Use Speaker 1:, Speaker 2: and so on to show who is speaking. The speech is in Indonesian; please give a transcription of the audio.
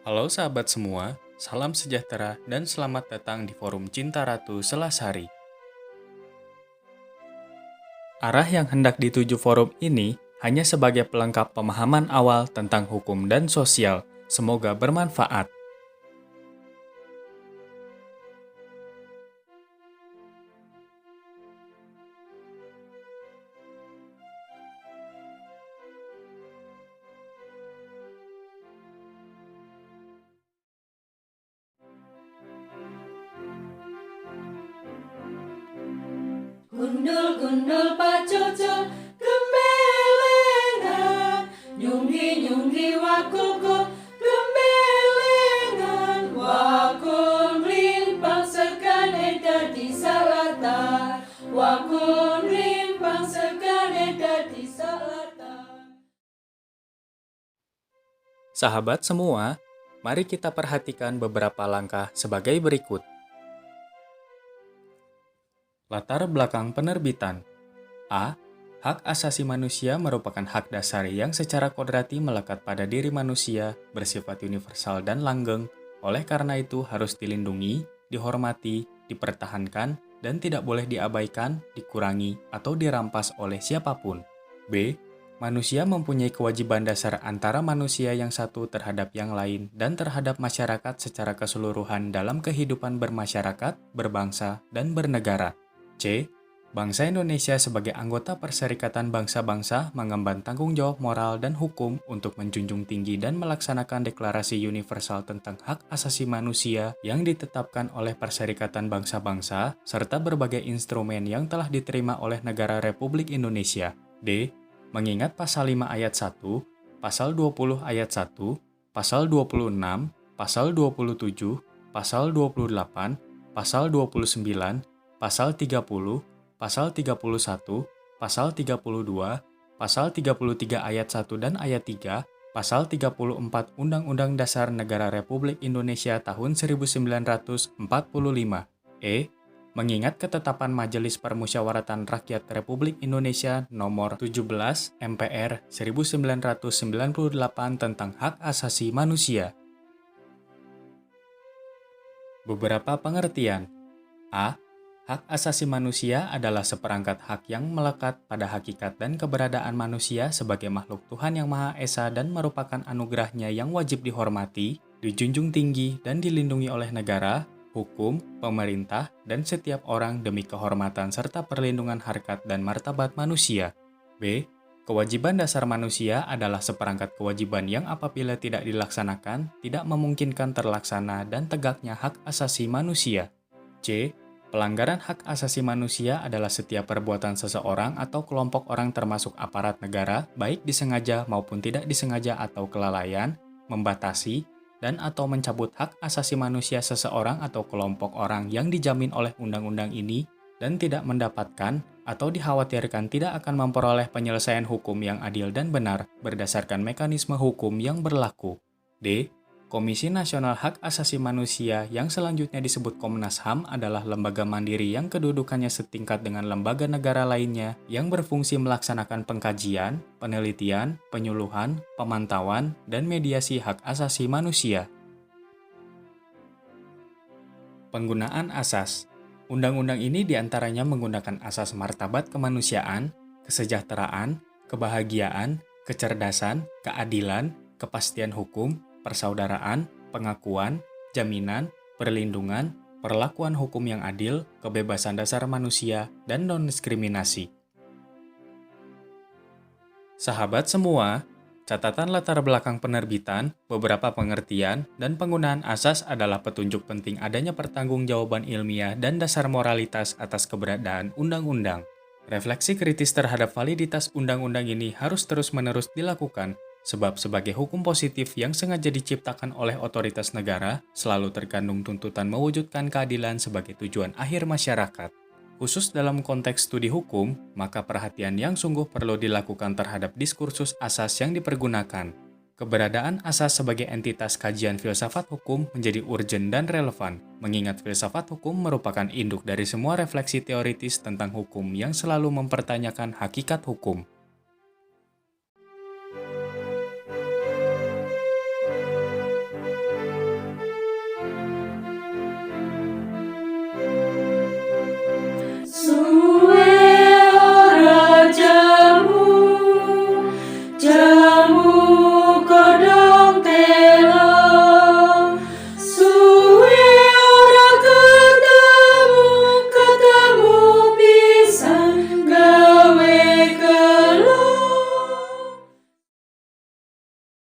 Speaker 1: Halo sahabat semua, salam sejahtera dan selamat datang di Forum Cinta Ratu Selasari. Arah yang hendak dituju forum ini hanya sebagai pelengkap pemahaman awal tentang hukum dan sosial. Semoga bermanfaat.
Speaker 2: Gundul-gundul pacucul gembelengan, nyunggi-nyunggi wakuku gembelengan, wakun rimpang sekane dadi salatar, wakun rimpang sekane dadi salatar.
Speaker 1: Sahabat semua, mari kita perhatikan beberapa langkah sebagai berikut. Latar belakang penerbitan. A. Hak asasi manusia merupakan hak dasar yang secara kodrati melekat pada diri manusia, bersifat universal dan langgeng, oleh karena itu harus dilindungi, dihormati, dipertahankan, dan tidak boleh diabaikan, dikurangi, atau dirampas oleh siapapun. B. Manusia mempunyai kewajiban dasar antara manusia yang satu terhadap yang lain dan terhadap masyarakat secara keseluruhan dalam kehidupan bermasyarakat, berbangsa, dan bernegara. C. Bangsa Indonesia sebagai anggota Perserikatan Bangsa-Bangsa mengemban tanggung jawab moral dan hukum untuk menjunjung tinggi dan melaksanakan Deklarasi Universal tentang Hak Asasi Manusia yang ditetapkan oleh Perserikatan Bangsa-Bangsa, serta berbagai instrumen yang telah diterima oleh negara Republik Indonesia. D. Mengingat Pasal 5 Ayat 1, Pasal 20 Ayat 1, Pasal 26, Pasal 27, Pasal 28, Pasal 29, Pasal 30, Pasal 31, Pasal 32, Pasal 33 Ayat 1 dan Ayat 3, Pasal 34 Undang-Undang Dasar Negara Republik Indonesia tahun 1945. E. Mengingat ketetapan Majelis Permusyawaratan Rakyat Republik Indonesia Nomor 17 MPR 1998 tentang Hak Asasi Manusia. Beberapa pengertian. A. Hak asasi manusia adalah seperangkat hak yang melekat pada hakikat dan keberadaan manusia sebagai makhluk Tuhan Yang Maha Esa dan merupakan anugerahnya yang wajib dihormati, dijunjung tinggi, dan dilindungi oleh negara, hukum, pemerintah, dan setiap orang demi kehormatan serta perlindungan harkat dan martabat manusia. B. Kewajiban dasar manusia adalah seperangkat kewajiban yang apabila tidak dilaksanakan, tidak memungkinkan terlaksana dan tegaknya hak asasi manusia. C. Pelanggaran hak asasi manusia adalah setiap perbuatan seseorang atau kelompok orang termasuk aparat negara, baik disengaja maupun tidak disengaja atau kelalaian, membatasi, dan atau mencabut hak asasi manusia seseorang atau kelompok orang yang dijamin oleh undang-undang ini dan tidak mendapatkan atau dikhawatirkan tidak akan memperoleh penyelesaian hukum yang adil dan benar berdasarkan mekanisme hukum yang berlaku. D. Komisi Nasional Hak Asasi Manusia yang selanjutnya disebut Komnas HAM adalah lembaga mandiri yang kedudukannya setingkat dengan lembaga negara lainnya yang berfungsi melaksanakan pengkajian, penelitian, penyuluhan, pemantauan, dan mediasi hak asasi manusia. Penggunaan asas. Undang-undang ini diantaranya menggunakan asas martabat kemanusiaan, kesejahteraan, kebahagiaan, kecerdasan, keadilan, kepastian hukum, persaudaraan, pengakuan, jaminan, perlindungan, perlakuan hukum yang adil, kebebasan dasar manusia, dan non-diskriminasi. Sahabat semua, catatan latar belakang penerbitan, beberapa pengertian, dan penggunaan asas adalah petunjuk penting adanya pertanggungjawaban ilmiah dan dasar moralitas atas keberadaan undang-undang. Refleksi kritis terhadap validitas undang-undang ini harus terus-menerus dilakukan, sebab sebagai hukum positif yang sengaja diciptakan oleh otoritas negara, selalu terkandung tuntutan mewujudkan keadilan sebagai tujuan akhir masyarakat. Khusus dalam konteks studi hukum, maka perhatian yang sungguh perlu dilakukan terhadap diskursus asas yang dipergunakan. Keberadaan asas sebagai entitas kajian filsafat hukum menjadi urgen dan relevan, mengingat filsafat hukum merupakan induk dari semua refleksi teoritis tentang hukum yang selalu mempertanyakan hakikat hukum.